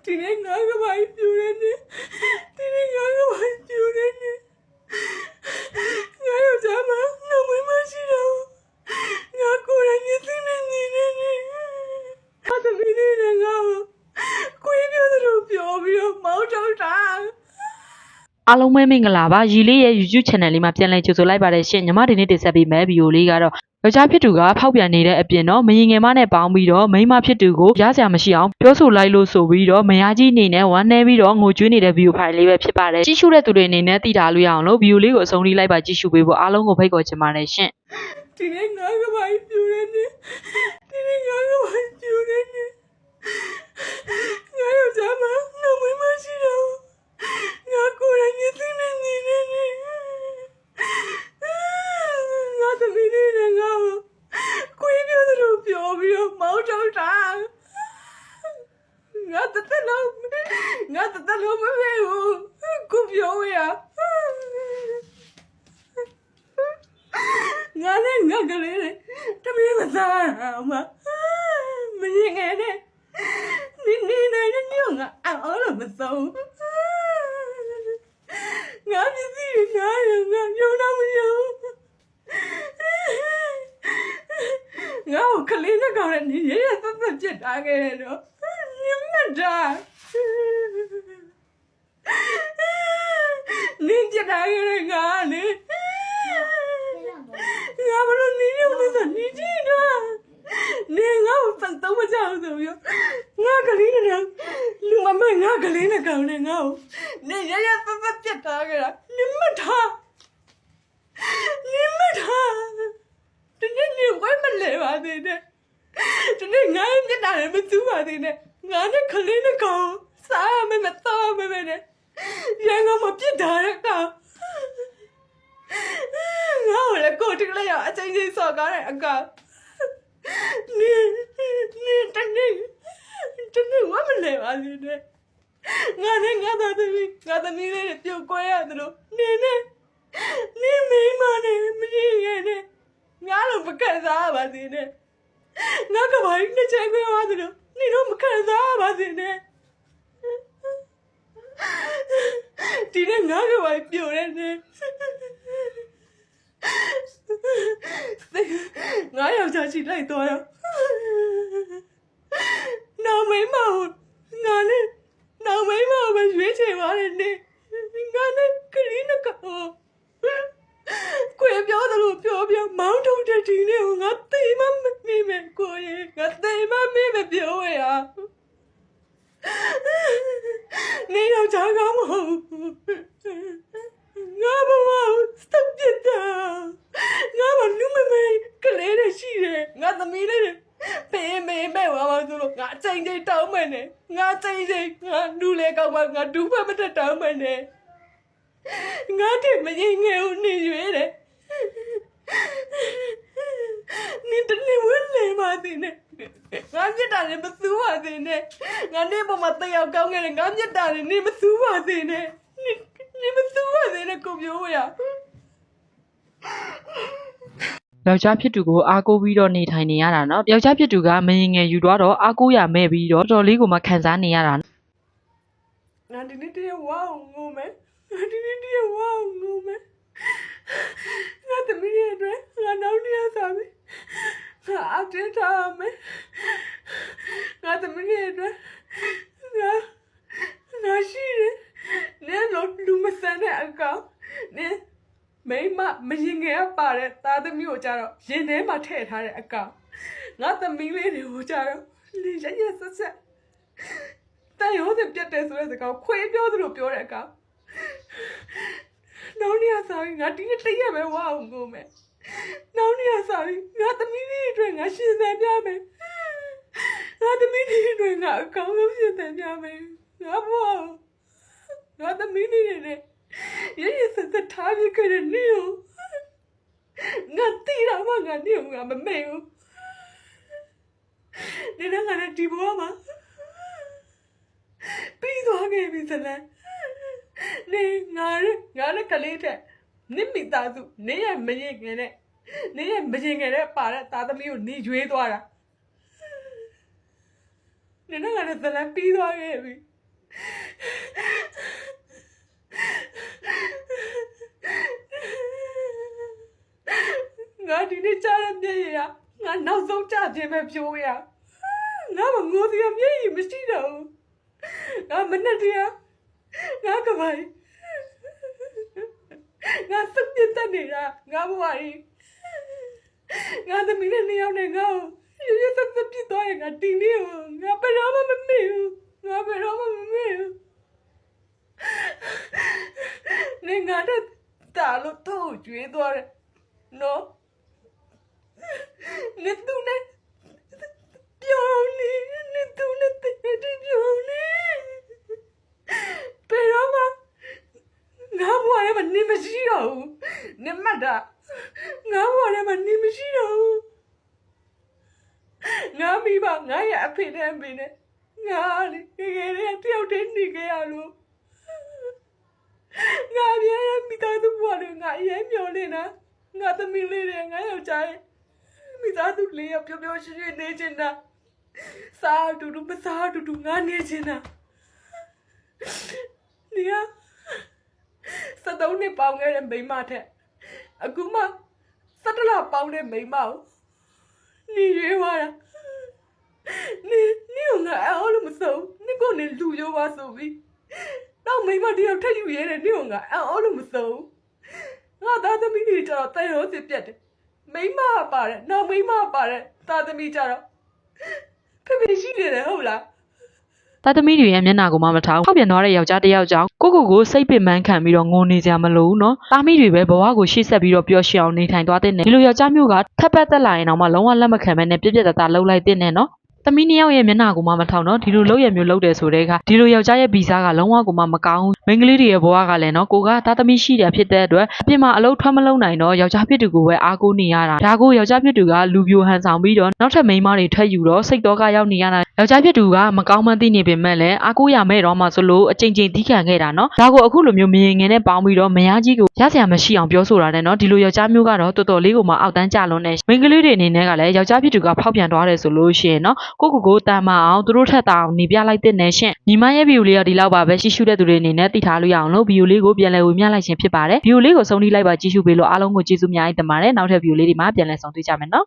ဒီနေ့ငါကဘာပြူနေနေဒီနေ့ငါကဘာပြူနေနေငါယောက်ျားမနှမွေးမရှိတော့ငါကိုယ်တိုင်မျက်စိနဲ့မြင်နေနေဘာသမီးလေးနဲ့ငါကိုယ်ပြောသလိုပြောပြီးတော့မောင်းထုတ်တာအားလုံးပဲမင်္ဂလာပါရီလေးရဲ့ YouTube channel လေးမှာပြန်လည်ကြိုဆိုလိုက်ပါတယ်ရှင်ညီမဒီနေ့တင်ဆက်ပေးမယ့်ဗီဒီယိုလေးကတော့ယောက်ျားဖြစ်သူကဖောက်ပြန်နေတဲ့အပြင်တော့မရင်ငယ်မနဲ့ပေါင်းပြီးတော့မိန်းမဖြစ်သူကိုရစရာမရှိအောင်ပြောဆိုလိုက်လို့ဆိုပြီးတော့မယားကြီးအနေနဲ့ဝမ်းနည်းပြီးတော့ငိုကြွေးနေတဲ့ဗီဒီယိုဖိုင်လေးပဲဖြစ်ပါတယ်ကြည့်ရှုတဲ့သူတွေအနေနဲ့သိတာလို့ရအောင်လို့ဗီဒီယိုလေးကိုအဆုံးထိလိုက်ပါကြည့်ရှုပေးဖို့အားလုံးကိုဖိတ်ခေါ်ချင်ပါတယ်ရှင်ဒီနေ့ငါကဘာပြူနေနေဒီနေ့ငါကဘာပြူနေနေငါယောက်ျားမနှမွေးမရှိတော့ငါကိုယ်တိုင်မျက်စိနဲ့မြင်နေနေငါသမီးလေးနဲ့ငါကိုယ်ပြောသလိုပြောပြီးတော့မောင်းထုတ်တာငါတသက်လုံးမမေ့ဘူးကိုပြောရငါလည်းငါကလေးနဲ့တမီးမစားမရင်ငယ်နဲ့နေနိုင်တဲ့ညငါအော်လို့မဆုံးငါမျက်စိနဲ့ငါရုံတော့မယုံငါကလေးနဲ့ကောင်းတဲ့နေရဆက်ပြစ်ထားခဲ့တယ်တော့ညမတာနေပြစ်ထားခဲ့တဲ့ငါလေငါဘလို့နေရုံနဲ့ဆိုနေကြည့်တော့နေငါ့ကိုပတ်တော့မကြောက်ဆိုပြီးငါကလေးနဲ့လူမမငါကလေးနဲ့ကောင်းနေငါ့ကိုနေရဆက်ပြစ်ထားခဲ့တာညမတာတနေ့နေဝဲမလဲပါသေးတယ်တနေ့ငါ့မျက်နှာလည်းမစူးပါသေးနဲ့ငါနဲ့ကလေးနဲ့ကောင်းစားမတော့မနဲ့ရန်ကုန်မှာပြစ်ထားတဲ့ကောင်ငါ့ကိုလည်းကိုတကလေးရောက်အချိန်ချင်းစော်ကားတဲ့အကောင်နေတနေ့ဝဲမလဲပါသေးနဲ့ငါနဲ့ငါသားသမီးလေးပြုတ်ကွဲရတယ်လို့နေမိမနဲ့မကြီးရနဲ့ငါလို့မကန်စားပါသေးနဲ့ငါကဘာကြီးနှစ်ချက်ခွဲသွားတယ်လို့နေတော့မကန်စားပါသေးနဲ့ဒီနေ့ငါကဘာပြိုနေနေငါယောက်ျားချီလိုက်တော့နောက်မိမငါနဲ့နောက်မိမပဲရွေးချယ်ပါတယ်နေငါနဲ့ကလေးနဲ့ကောကိုယ်ပြောသလိုပြောမောင်းထုတ်တဲ့ဒီနေ့ကိုငါသိမမေ့မယ်ကိုရေငါသိမမေ့မယ်ပြောရနေတော့ချားကောင်းမဟုတ်ငါဘဝစပ်ပြတာငါမလူမမေကလေးတွေရှိတယ်ငါသမီးလေးတွေဖေးမေမဲ့ဝါမဆိုလို့ငါအချိန်ချင်းတောင်းမယ်နဲ့ငါချိန်ချင်းငါဒူလေကောက်မှငါဒူဖက်မတက်တောင်းမယ်နဲ့ငါတဲ့မရင်ငယ်ဦးနေရွေးတယ်နင်တနေ့ဝင်းလေပါသေးနဲ့ငါမြတ်တာလည်းမစူးပါသေးနဲ့ငါနေ့ပေါ်မှာတက်ရောက်ကောင်းခဲ့တယ်ငါမြတ်တာလည်းနင်မစူးပါသေးနဲ့နင်မစူးပါသေးနဲ့ကိုပြောရယောက်ျားဖြစ်သူကိုအားကိုးပြီးတော့နေထိုင်နေရတာเนาะယောက်ျားဖြစ်သူကမရင်ငယ်ယူသွားတော့အားကိုးရမဲ့ပြီးတော့တော်လေးကိုမှခံစားနေရတာငါဒီနေ့တည်းဝါငုံမယ်ငါသမီးရဲ့အတွက်ငါနောက်နေ့စားပြီငါအတေးထားမယ်ငါသမီးရဲ့အတွက်ငါရှိတယ်နင်တို့လူမဆန်တဲ့အကောင်နင်မိမမရင်ငယ်ပါတဲ့သားသမီးကိုကြတော့ရင်ထဲမှာထည့်ထားတဲ့အကောင်ငါသမီးလေးတွေကိုကြတော့လေရဆက်တန်ရိုးစပြတ်တယ်ဆိုတဲ့စကားခွေးပြောသလိုပြောတဲ့အကောင်နောက်နေ့စားပြီးငါဒီနေ့တရက်ပဲဝါအောင်ကိုမယ်နောက်နေ့စားပြီးငါသမီးလေးတွေငါရှင်သန်ပြမယ်ငါသမီးလေးတွေငါအကောင်းဆုံးရှင်သန်ပြမယ်ငါဘောငါသမီးလေးတွေနဲ့ရဆက်ထားပြီးကြတဲ့နေကိုငါတီးတော့မှငါနေကိုငါမမေ့ဘူးဒီနေ့ငါဒီဘဝမှာပြီးသွားခဲ့ပြီစလားနေငါနဲ့ကလေးတဲ့နင့်မိသားစုနေရမရင်ငယ်နဲ့ပါတဲ့သားသမီးကိုနေရွေးသွားတာနေနဲ့ငါနဲ့ဇလန်ပြီးသွားခဲ့ပြီ ငါဒီနေ့ကြားရမျက်ရည်ငါနောက်ဆုံးကြခြင်းပဲပြောရငါမငိုစရာမျက်ရည်မရှိတော့ဘူးငါမနဲ့တရားငါကမိုင်းငါစက်ပြတ်နေတာငါဘဝကြီးငါသမီးနဲ့နှစ်ယောက်နဲ့ငါ့ကိုရရဆက်ဆက်ပြစ်သွားရင်ငါတင်းနေဘူးငါဘယ်တော့မှမမေ့ဘူးငါဘယ်တော့မှမမေ့ဘူးနေငါတို့တာလို့တော့ကျွေးသွားတယ်နော်နေသူနဲ့ပြောနေနေသူနဲ့တည်းတည်းပြောနေဘယ်တော့မှငါဘဝထဲမှာနေမရှိတော့ဘူးနေမှတ်တာငါဘဝထဲမှာနေမရှိတော့ဘူးငါမိဘငါရဲ့အဖေနဲ့အမေနဲ့ငါလေငယ်ငယ်လေးတယောက်တည်းနေခဲ့ရလို့ငါပြည့်မိသားစုဘဝတွေငါအရင်မျောနေတာငါသမီးလေးတွေငါယောက်ျားရဲ့မိသားစုလေးယောက်ပျော်ပျော်ရွှင်ရွှင်နေချင်တာစားတူတူမစားတူတူငါနေချင်တာနေရ73နှစ်ပေါင်းခဲ့တဲ့မိန်းမထက်အခုမှ17လပေါင်းတဲ့မိန်းမကိုနေရွေးသွားတာနေကငါအော်လို့မစုံနေကိုနေလူရောပါဆိုပြီးတော့မိန်းမတယောက်ထက်ယူရဲတယ်နေကငါအော်လို့မစုံငါသားသမီးတွေကျတော့တန်ရောစစ်ပြတ်တယ်မိန်းမပါတယ်နောက်မိန်းမပါတယ်သားသမီးကျတော့ဖေဖေရှိနေတယ်ဟုတ်လား သားသမီးတွေရဲ့မျက်နှာကိုမှမထားဘူးဖောက်ပြန်သွားတဲ့ယောက်ျားတစ်ယောက်ကြောင့်ကိုစိတ်ပင်ပန်းခံပြီးတော့ငိုနေကြမလို့နော်သားမိတွေပဲဘဝကိုရှေ့ဆက်ပြီးတော့ပျော်ရွှင်အောင်နေထိုင်သွားတဲ့နဲ့ဒီလိုယောက်ျားမျိုးကထပ်ပတ်သက်လာရင်တော့မှလုံးဝလက်မခံဘဲနဲ့ပြက်ပြက်သားလှုပ်လိုက်တဲ့နဲ့နော်သမီးနှစ်ယောက်ရဲ့မျက်နှာကိုမှမထောက်နော်ဒီလိုလုပ်ရမျိုးလုပ်တယ်ဆိုတဲ့အခါဒီလိုယောက်ျားရဲ့ဗီဇကလုံးဝကိုမှမကောင်းဘူးမိန်းကလေးတွေရဲ့ဘဝကလည်းနော်ကိုကသားသမီးရှိတယ်ဖြစ်တဲ့အတွက်အပြင်မှာအလုပ်ထွက်မလုပ်နိုင်တော့ယောက်ျားဖြစ်သူကိုပဲအားကိုးနေရတာဒါကိုယောက်ျားဖြစ်သူကလူပြိုဟန်ဆောင်ပြီးတော့နောက်ထပ်မိန်းမတွေထွက်ယူတော့စိတ်တော့ကရောက်နေရတာယောက်ျားဖြစ်သူကမကောင်းမှန်းသိနေပေမဲ့လည်းအားကိုးရမဲ့တော့မှဆိုလို့အချိန်သီးခံခဲ့တာနော်ဒါကိုအခုလိုမျိုးမြင်ငယ်နဲ့ပေါင်းပြီးတော့မယားကြီးကိုရစရာမရှိအောင်ပြောဆိုတာနဲ့နော်ဒီလိုယောက်ျားမျိုးကတော့တော်တော်လေးကိုမှအောက်တန်းကျလွန်းနေမိန်းကလေးတွေအနေနဲ့ကလည်းယောက်ျားဖြစ်သူကဖောက်ပြန်သွားတယ်ဆိုလို့ရှိရင်နော်ကိုတမ်းမအောင်သူတို့ထက်တောင်နေပြလိုက်တဲ့နဲ့ရှင်ညီမရဲ့ဗီဒီယိုလေးကဒီလောက်ပါပဲရှိရှုတဲ့သူတွေအနေနဲ့သိထားလို့ရအောင်လို့ဗီဒီယိုလေးကိုပြန်လည်ဝေမျှလိုက်ခြင်းဖြစ်ပါတယ်ဗီဒီယိုလေးကိုဆုံးထိလိုက်ပါကြည့်ရှုပေးလို့အားလုံးကိုကျေးဇူးအများကြီးတင်ပါတယ်နောက်ထပ်ဗီဒီယိုလေးတွေမှာပြန်လည်ဆုံတွေ့ကြမယ်နော်